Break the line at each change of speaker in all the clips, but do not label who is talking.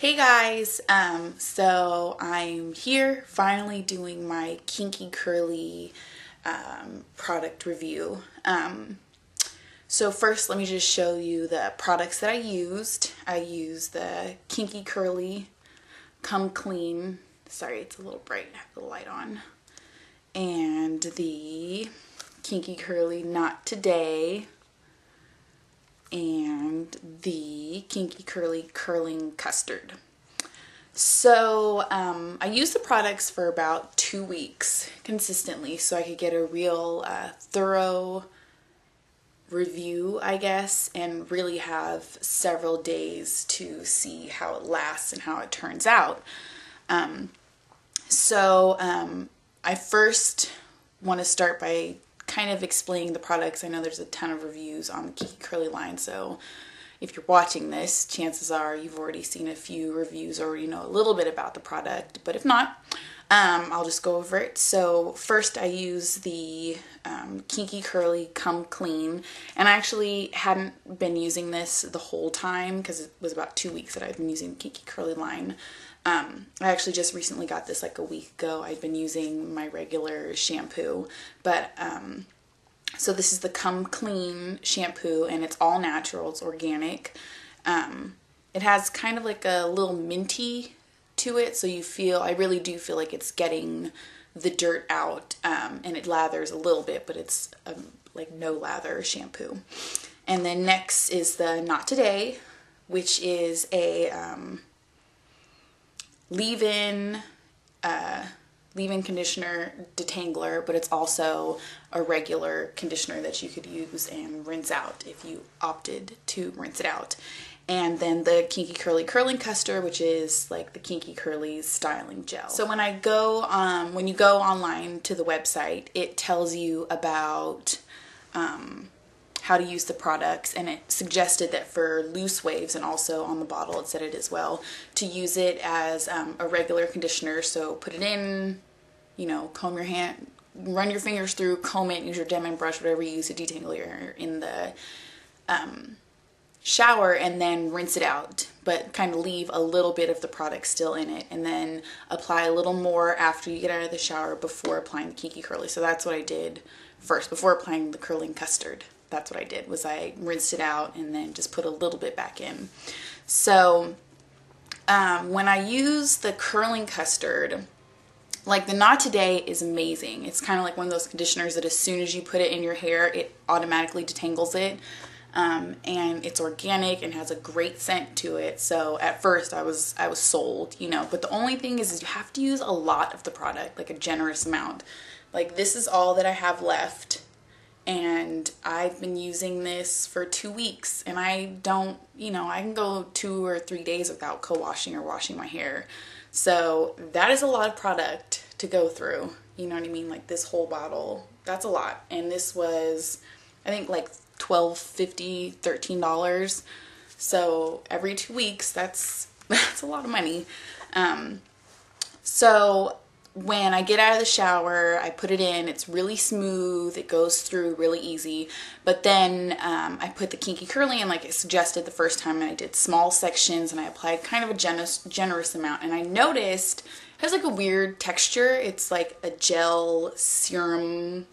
Hey guys, so I'm here finally doing my Kinky Curly product review. So first let me just show you the products that I used. I used the Kinky Curly Come Clean, sorry it's a little bright, I have the light on, and the Kinky Curly Not Today, and the Kinky Curly Curling Custard. So I used the products for about 2 weeks consistently so I could get a real thorough review, I guess, and really have several days to see how it lasts and how it turns out. I first want to start by kind of explaining the products. I know there's a ton of reviews on the Kinky Curly line, so if you're watching this, chances are you've already seen a few reviews or you know a little bit about the product, but if not, I'll just go over it. So first I use the Kinky Curly Come Clean, and I actually hadn't been using this the whole time because it was about 2 weeks that I've been using the Kinky Curly line. I actually just recently got this like a week ago. I've been using my regular shampoo, but so this is the Come Clean shampoo, and it's all natural, it's organic. It has kind of like a little minty to it, so I really do feel like it's getting the dirt out, and it lathers a little bit, but it's like no lather shampoo. And then next is the Not Today, which is a leave-in conditioner detangler, but it's also a regular conditioner that you could use and rinse out if you opted to rinse it out. And then the Kinky Curly Curling Custard, which is like the Kinky Curly styling gel. So when you go online to the website, it tells you about how to use the products, and it suggested that for loose waves, and also on the bottle it said it as well, to use it as a regular conditioner. So put it in, you know, comb your hand, run your fingers through, comb it, use your Denman brush, whatever you use to detangle your hair in the shower, and then rinse it out, but kind of leave a little bit of the product still in it, and then apply a little more after you get out of the shower before applying the Kinky Curly. So that's what I did first, before applying the curling custard. That's what I did, was I rinsed it out and then just put a little bit back in. So when I use the curling custard, like the Not Today is amazing. It's kind of like one of those conditioners that as soon as you put it in your hair, it automatically detangles it. And it's organic and has a great scent to it. So at first I was sold, you know, but the only thing is you have to use a lot of the product, like a generous amount. Like this is all that I have left, and I've been using this for 2 weeks, and I don't, you know, I can go 2 or 3 days without co-washing or washing my hair. So that is a lot of product to go through, you know what I mean? Like this whole bottle, that's a lot. And this was, I think, like $12.50, $13. So every 2 weeks, that's a lot of money. So when I get out of the shower, I put it in, it's really smooth, it goes through really easy, but then I put the Kinky Curly in like it suggested the first time, and I did small sections, and I applied kind of a generous amount, and I noticed it has like a weird texture. It's like a gel serum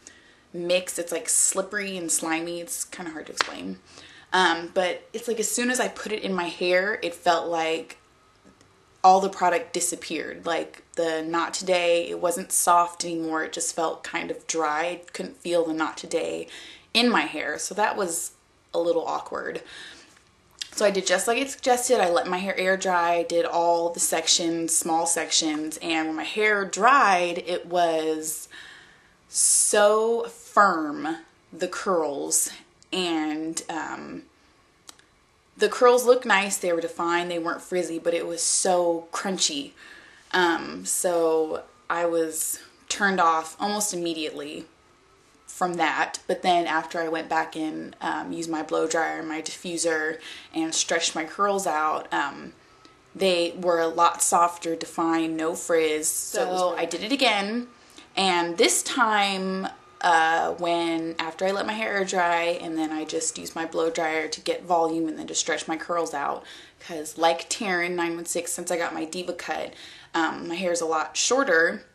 mix. It's like slippery and slimy. It's kind of hard to explain, but it's like as soon as I put it in my hair, it felt like all the product disappeared. Like the Not Today, it wasn't soft anymore, it just felt kind of dry. I couldn't feel the Not Today in my hair, so that was a little awkward. So I did just like it suggested. I let my hair air dry, I did all the sections, small sections, and when my hair dried, it was so firm, the curls, and the curls looked nice, they were defined, they weren't frizzy, but it was so crunchy. So I was turned off almost immediately from that. But then after I went back and used my blow dryer and my diffuser and stretched my curls out, they were a lot softer, defined, no frizz. So I did it again, and this time after I let my hair air dry, and then I just use my blow dryer to get volume and then to stretch my curls out. Because like Taryn 916, since I got my diva cut, my hair is a lot shorter.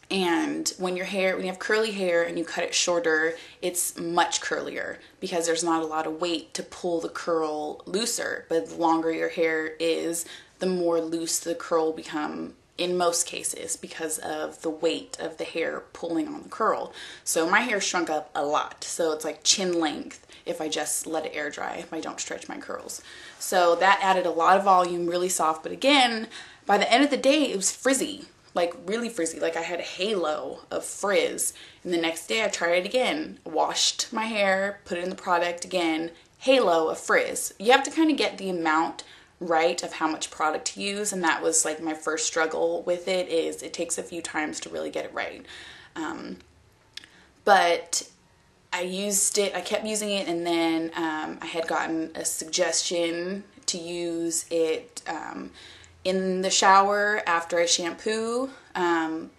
And when you have curly hair and you cut it shorter, it's much curlier because there's not a lot of weight to pull the curl looser. But the longer your hair is, the more loose the curl will become in most cases because of the weight of the hair pulling on the curl. So my hair shrunk up a lot. So it's like chin length if I just let it air dry, if I don't stretch my curls. So that added a lot of volume, really soft. But again, by the end of the day, it was frizzy. Like really frizzy, like I had a halo of frizz. And the next day I tried it again, washed my hair, put it in the product again, halo of frizz. You have to kind of get the amount right of how much product to use, and that was like my first struggle with it, is it takes a few times to really get it right. But I used it, I kept using it, and then I had gotten a suggestion to use it in the shower after I shampoo,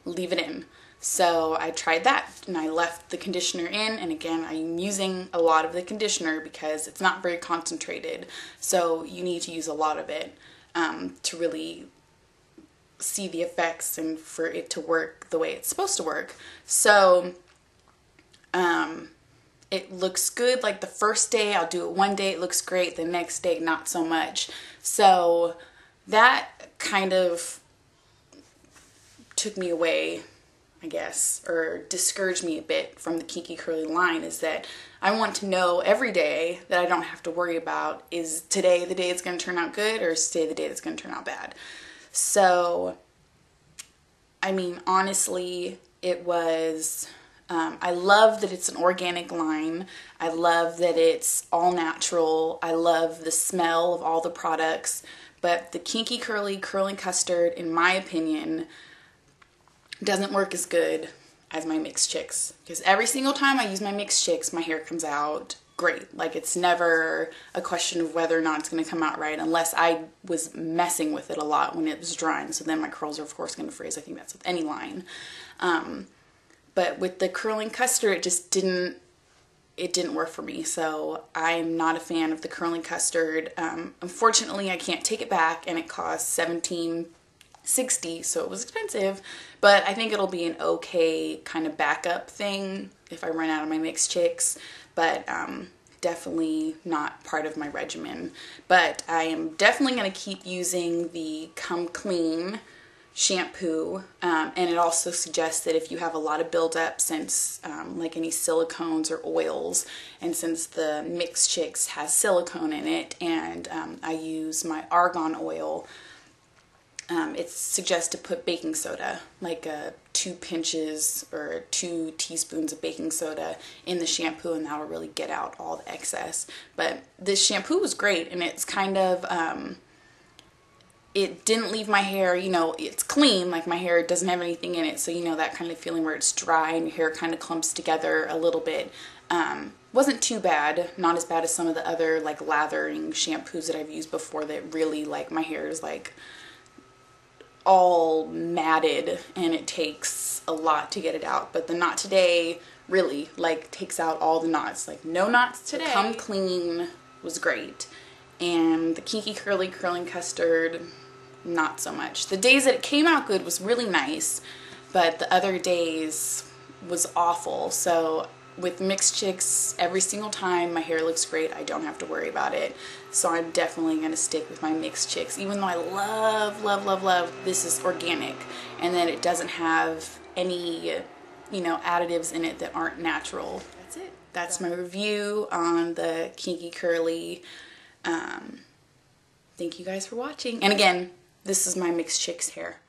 leave it in. So I tried that, and I left the conditioner in, and again, I'm using a lot of the conditioner because it's not very concentrated, so you need to use a lot of it to really see the effects and for it to work the way it's supposed to work. So it looks good. Like the first day, I'll do it one day, it looks great, the next day, not so much. So that kind of took me away, I guess, or discouraged me a bit from the Kinky Curly line, is that I want to know every day that I don't have to worry about, is today the day it's going to turn out good, or is today the day that's going to turn out bad? So, I mean, honestly, it was, I love that it's an organic line. I love that it's all natural. I love the smell of all the products. But the Kinky Curly Curling Custard, in my opinion, doesn't work as good as my Mixed Chicks. Because every single time I use my Mixed Chicks, my hair comes out great. Like, it's never a question of whether or not it's going to come out right, unless I was messing with it a lot when it was drying. So then my curls are, of course, going to frizz. I think that's with any line. But with the Curling Custard, it just didn't work for me. So I'm not a fan of the Curling Custard. Unfortunately, I can't take it back, and it costs $17.60, so it was expensive, but I think it'll be an okay kind of backup thing if I run out of my Mixed Chicks, but definitely not part of my regimen. But I am definitely going to keep using the Come Clean shampoo, and it also suggests that if you have a lot of buildup, since like any silicones or oils, and since the Mixed Chicks has silicone in it, and I use my argan oil, it suggests to put baking soda, like 2 pinches or 2 teaspoons of baking soda in the shampoo, and that will really get out all the excess. But this shampoo was great, and it's kind of, it didn't leave my hair, you know, it's clean, like my hair doesn't have anything in it, so you know that kind of feeling where it's dry and your hair kind of clumps together a little bit. Wasn't too bad, not as bad as some of the other like lathering shampoos that I've used before that really, like, my hair is like all matted and it takes a lot to get it out. But the Not Today really like takes out all the knots, like no knots today. The Come Clean was great, and the Kinky Curly Curling Custard, not so much. The days that it came out good was really nice, but the other days was awful. So with Mixed Chicks, every single time my hair looks great, I don't have to worry about it. So I'm definitely going to stick with my Mixed Chicks, even though I love, love, love, love this is organic, and then it doesn't have any, you know, additives in it that aren't natural. That's it. That's my review on the Kinky Curly. Thank you guys for watching. And again, this is my Mixed Chicks hair.